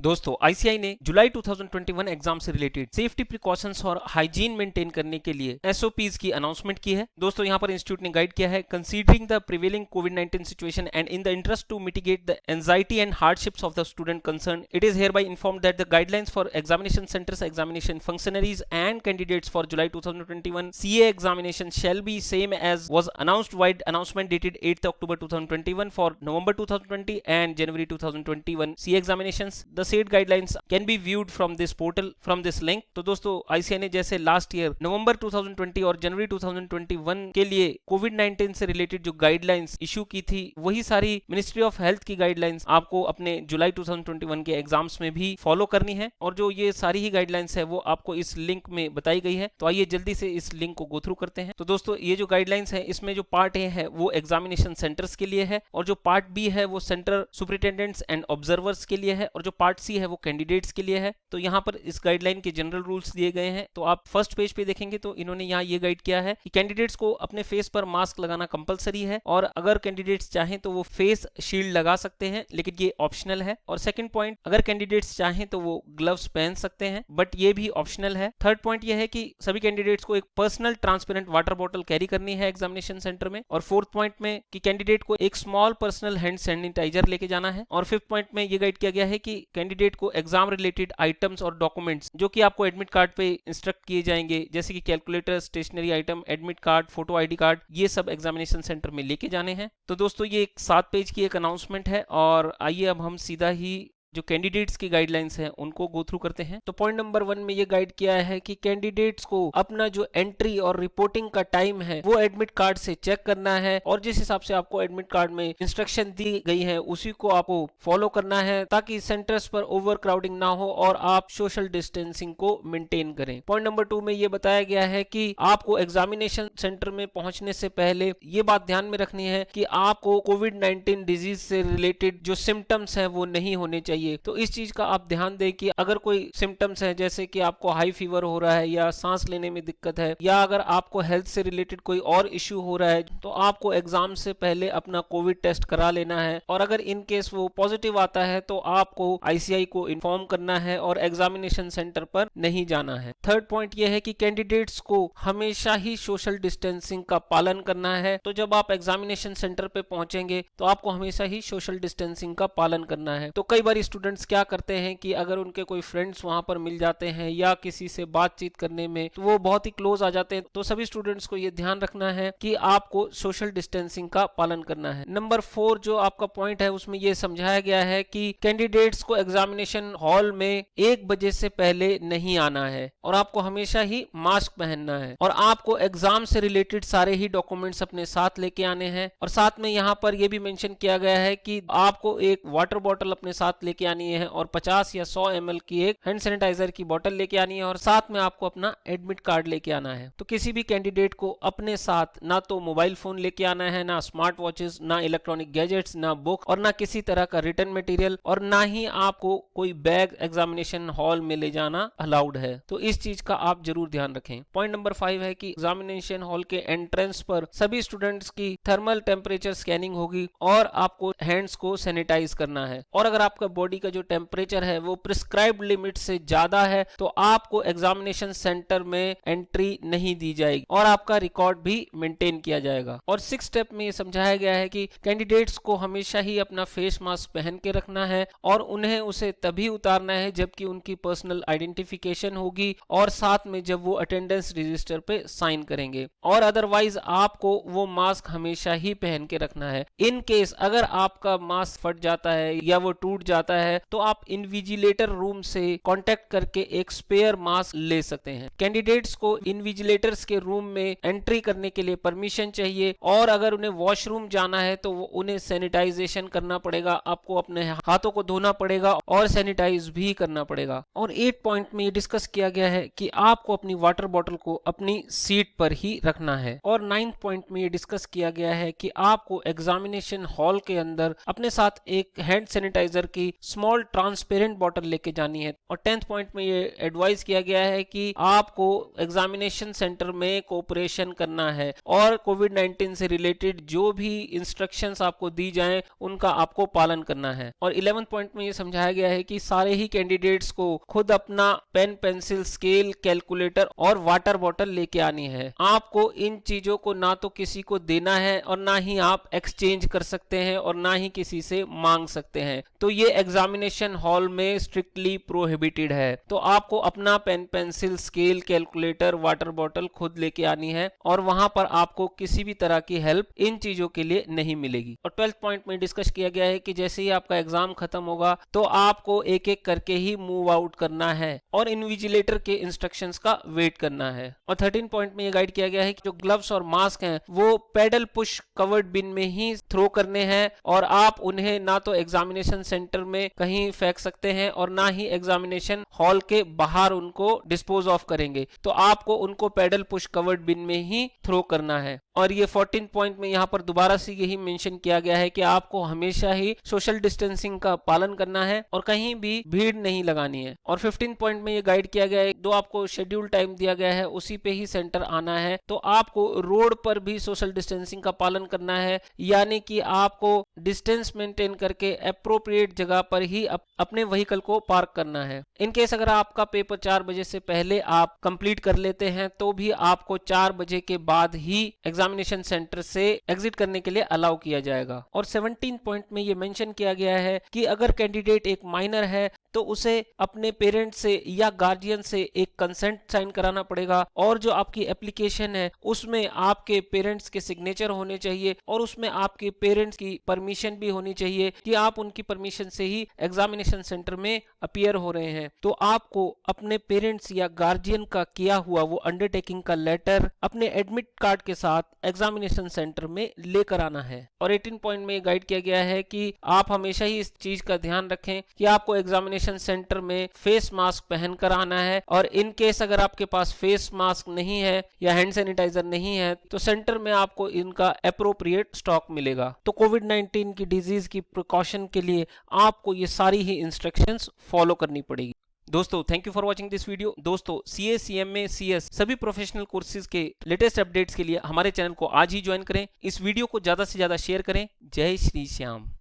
दोस्तों आईसीआई ने जुलाई 2021 एग्जाम से रिलेटेड सेफ्टी प्रिकॉशंस और हाइजीन मेंटेन करने के लिए एसओपीज की अनाउंसमेंट की है। दोस्तों यहाँ पर इंस्टीट्यूट ने गाइड किया है, कंसीडरिंग द प्रिवेलिंग कोविड-19 situation and in the interest to mitigate the anxiety and hardships of the student concern, it is hereby informed that the guidelines for examination centers, examination functionaries and candidates for July 2021 CA examination shall be same as was announced by announcement dated 8th October 2021 for November 2020 and January 2021 CA examinations. The said guidelines can be viewed from this portal from this link. तो दोस्तों ICI ने जैसे last year नवंबर 2020 और जनवरी 2021 के लिए कोविड-19 से related जो guidelines issue की थी, वही सारी मिनिस्ट्री ऑफ हेल्थ की गाइडलाइंस आपको अपने जुलाई 2021 के एग्जाम्स में भी फॉलो करनी है। और जो ये सारी ही गाइडलाइंस है वो आपको इस लिंक में बताई गई है। तो आइए जल्दी से इस लिंक को गो थ्रू करते हैं। तो दोस्तों ये जो गाइडलाइंस है, इसमें जो पार्ट ए है वो एग्जामिनेशन सेंटर्स के लिए है, और जो पार्ट बी है वो सेंटर सुपरिटेंडेंट्स एंड ऑब्जर्वर्स के लिए है, और जो पार्ट सी है वो कैंडिडेट्स के लिए है। तो यहाँ पर इस गाइडलाइन के जनरल रूल्स दिए गए हैं। तो आप फर्स्ट पेज पे देखेंगे तो इन्होंने यहाँ ये गाइड किया है कि कैंडिडेट्स को अपने फेस पर मास्क लगाना कंपलसरी है, और अगर कैंडिडेट्स चाहें तो वो फेस शील्ड लगा सकते हैं, लेकिन ये ऑप्शनल है। और सेकंड पॉइंट, अगर कैंडिडेट्स चाहें तो वो ग्लव्स पहन सकते हैं, बट ये भी ऑप्शनल है। थर्ड पॉइंट ये है कि सभी कैंडिडेट्स को एक personal transparent water bottle carry करनी है एग्जामिनेशन सेंटर में। और फोर्थ पॉइंट में कि कैंडिडेट को एक स्मॉल पर्सनल हैंड सैनिटाइजर लेके जाना है। और फिफ्थ पॉइंट में ये गाइड किया गया है कि कैंडिडेट को एग्जाम रिलेटेड आइटम्स और डॉक्यूमेंट्स जो कि आपको एडमिट कार्ड पे इंस्ट्रक्ट किए जाएंगे, जैसे कि calculator, stationery item, admit card, photo ID card, ये सब एग्जामिनेशन सेंटर में लेके जाने हैं। तो दोस्तों ये एक 7 पेज की एक अनाउंसमेंट है, और आइए अब हम सीधा ही जो कैंडिडेट्स की गाइडलाइंस हैं उनको गो थ्रू करते हैं। तो पॉइंट नंबर 1 में ये गाइड किया है कि कैंडिडेट्स को अपना जो एंट्री और रिपोर्टिंग का टाइम है वो एडमिट कार्ड से चेक करना है, और जिस हिसाब से आपको एडमिट कार्ड में इंस्ट्रक्शन दी गई है उसी को आपको फॉलो करना है, ताकि सेंटर्स पर ओवर क्राउडिंग ना हो और आप सोशल डिस्टेंसिंग को मेंटेन करें। पॉइंट नंबर 2 में ये बताया गया है कि आपको एग्जामिनेशन सेंटर में पहुंचने से पहले ये बात ध्यान में रखनी है कि आपको कोविड-19 डिजीज से रिलेटेड जो सिम्टम्स है वो नहीं होने चाहिए। तो इस चीज का आप ध्यान दें कि अगर कोई सिम्टम्स है, जैसे कि आपको हाई फीवर हो रहा है या सांस लेने में दिक्कत है, या अगर आपको हेल्थ से रिलेटेड कोई और इश्यू हो रहा है, तो आपको एग्जाम से पहले अपना कोविड टेस्ट करा लेना है। और अगर इन केस वो पॉजिटिव आता है तो आपको आईसीआई को इन्फॉर्म करना है और एग्जामिनेशन सेंटर पर नहीं जाना है। थर्ड पॉइंट ये है कि कैंडिडेट्स को हमेशा ही सोशल डिस्टेंसिंग का पालन करना है। तो जब आप एग्जामिनेशन सेंटर पे पहुंचेंगे तो आपको हमेशा ही सोशल डिस्टेंसिंग का पालन करना है। तो कई बार स्टूडेंट्स क्या करते हैं कि अगर उनके कोई फ्रेंड्स वहां पर मिल जाते हैं या किसी से बातचीत करने में तो वो बहुत ही क्लोज आ जाते हैं। तो सभी स्टूडेंट्स को ये ध्यान रखना है कि आपको सोशल डिस्टेंसिंग का पालन करना है। नंबर 4 जो आपका पॉइंट है उसमें ये समझाया गया है कि कैंडिडेट्स को एग्जामिनेशन हॉल में 1 बजे से पहले नहीं आना है, और आपको हमेशा ही मास्क पहनना है, और आपको एग्जाम से रिलेटेड सारे ही डॉक्यूमेंट्स अपने साथ लेके आने हैं। और साथ में यहाँ पर यह भी मेंशन किया गया है कि आपको एक वाटर बॉटल अपने साथ लेके आनी है, और 50 या 100 ml की एक हैंड सैनिटाइजर की बोतल लेके आनी है, और साथ में आपको अपना एडमिट कार्ड लेके आना है। तो किसी भी कैंडिडेट को अपने साथ ना तो मोबाइल फोन लेके आना है, ना स्मार्ट वॉचेस, ना इलेक्ट्रॉनिक गैजेट्स, ना बुक, और ना किसी तरह का रिटर्न मटेरियल, और ना ही आपको कोई बैग एग्जामिनेशन हॉल में ले जाना अलाउड है। तो इस चीज का आप जरूर ध्यान रखें। पॉइंट नंबर 5 है कि एग्जामिनेशन हॉल के एंट्रेंस पर सभी स्टूडेंट्स की थर्मल टेम्परेचर स्कैनिंग होगी, और आपको हैंड्स को सैनिटाइज करना है। और अगर आपका बॉडी का जो टेम्परेचर है वो प्रिस्क्राइब्ड लिमिट से ज्यादा है तो आपको एग्जामिनेशन सेंटर में एंट्री नहीं दी जाएगी, और आपका रिकॉर्ड भी मेंटेन किया जाएगा। और 6 स्टेप में ये समझाया गया है कि कैंडिडेट्स को हमेशा ही अपना फेस मास्क पहन के रखना है, और उन्हें उसे तभी उतारना है जबकि उनकी पर्सनल आइडेंटिफिकेशन होगी, और साथ में जब वो अटेंडेंस रजिस्टर पे साइन करेंगे। और अदरवाइज आपको वो मास्क हमेशा ही पहन के रखना है। इन केस अगर आपका मास्क फट जाता है या वो टूट जाता है तो आप इनविजिलेटर रूम से कांटेक्ट करके एक स्पेयर मास्क ले सकते हैं। कैंडिडेट्स को इनविजिलेटर्स के रूम में एंट्री करने के लिए परमिशन चाहिए, और अगर उन्हें वॉशरूम जाना है तो उन्हें सैनिटाइजेशन करना पड़ेगा, आपको अपने हाथों को धोना पड़ेगा और सैनिटाइज भी करना पड़ेगा। और 8 पॉइंट में ये डिस्कस किया गया है कि आपको अपनी वाटर बॉटल को अपनी सीट पर ही रखना है। और 9th पॉइंट में ये डिस्कस किया गया है कि आपको एग्जामिनेशन हॉल के अंदर अपने साथ एक हैंड सैनिटाइजर की स्मॉल ट्रांसपेरेंट बॉटल लेके जानी है। और 10th पॉइंट में ये एडवाइस किया गया है कि आपको एग्जामिनेशन सेंटर में कोऑपरेशन करना है और कोविड-19 से रिलेटेड जो भी इंस्ट्रक्शंस आपको दी जाएं उनका आपको पालन करना है। और 11th पॉइंट में ये समझाया गया है कि सारे ही कैंडिडेट्स को खुद अपना पेन, पेंसिल, स्केल, कैलकुलेटर और वाटर बॉटल लेके आनी है। आपको इन चीजों को ना तो किसी को देना है और ना ही आप एक्सचेंज कर सकते हैं और ना ही किसी से मांग सकते हैं। तो ये एग्जामिनेशन हॉल में स्ट्रिक्टली प्रोहिबिटेड है। तो आपको अपना pen, pencil, scale, calculator, water bottle खुद लेके आनी है और वहां पर आपको किसी भी तरह की हेल्प इन चीजों के लिए नहीं मिलेगी। और 12th पॉइंट में डिस्कस किया गया है कि जैसे ही आपका एग्जाम खत्म होगा तो आपको एक एक करके ही मूव आउट करना है और इन्विजिलेटर के इंस्ट्रक्शंस का वेट करना है। और 13 पॉइंट में ये गाइड किया गया है कि जो ग्लव्स और मास्क हैं वो पेडल पुश कवर्ड बिन में ही थ्रो करने हैं और आप उन्हें ना तो एग्जामिनेशन सेंटर में कहीं फेंक सकते हैं और ना ही एग्जामिनेशन हॉल के बाहर उनको डिस्पोज ऑफ करेंगे। तो आपको उनको पेडल पुश कवर्ड बिन में ही थ्रो करना है। और ये 14 पॉइंट में यहाँ पर दोबारा से यही मेंशन किया गया है कि आपको हमेशा ही सोशल डिस्टेंसिंग का पालन करना है और कहीं भी भीड़ नहीं लगानी है। और 15 पॉइंट में ये गाइड किया गया है, जो आपको शेड्यूल टाइम दिया गया है उसी पे ही सेंटर आना है। तो आपको रोड पर भी सोशल डिस्टेंसिंग का पालन करना है, यानी कि आपको डिस्टेंस मेंटेन करके अप्रोप्रिएट जगह पर ही अपने व्हीकल को पार्क करना है। इन केस अगर आपका पेपर 4 बजे से पहले आप कंप्लीट कर लेते हैं तो भी आपको 4 बजे के बाद ही एग्जामिनेशन सेंटर से एग्जिट करने के लिए अलाउ किया जाएगा। और 17 पॉइंट में ये मेंशन किया गया है कि अगर कैंडिडेट एक माइनर है तो उसे अपने पेरेंट्स से या गार्जियन से एक कंसेंट साइन कराना पड़ेगा और जो आपकी एप्लीकेशन है उसमें आपके पेरेंट्स के सिग्नेचर होने चाहिए और उसमें आपके पेरेंट्स की परमिशन भी होनी चाहिए कि आप उनकी परमिशन से ही एग्जामिनेशन सेंटर में अपीयर हो रहे हैं। तो आपको अपने पेरेंट्स या गार्जियन का किया हुआ वो अंडरटेकिंग का लेटर अपने एडमिट कार्ड के साथ एग्जामिनेशन सेंटर में लेकर आना है। और 18 पॉइंट में गाइड किया गया है कि आप हमेशा ही इस चीज का ध्यान रखें कि आपको एग्जामिनेशन सेंटर में फेस मास्क पहनकर आना है और इन केस अगर आपके पास फेस मास्क नहीं है या हैंड सैनिटाइजर नहीं है तो सेंटर में आपको इनका एप्रोप्रिएट स्टॉक मिलेगा। तो कोविड-19 की डिजीज की प्रिकॉशन के लिए आपको ये सारी ही इंस्ट्रक्शंस फॉलो करनी पड़ेगी। दोस्तों thank you for watching this video. दोस्तों सीए, सीएमए, सीएस सभी प्रोफेशनल कोर्सेज के लेटेस्ट अपडेट्स के लिए हमारे चैनल को आज ही ज्वाइन करें। इस वीडियो को ज्यादा से ज्यादा शेयर करें। जय श्री श्याम।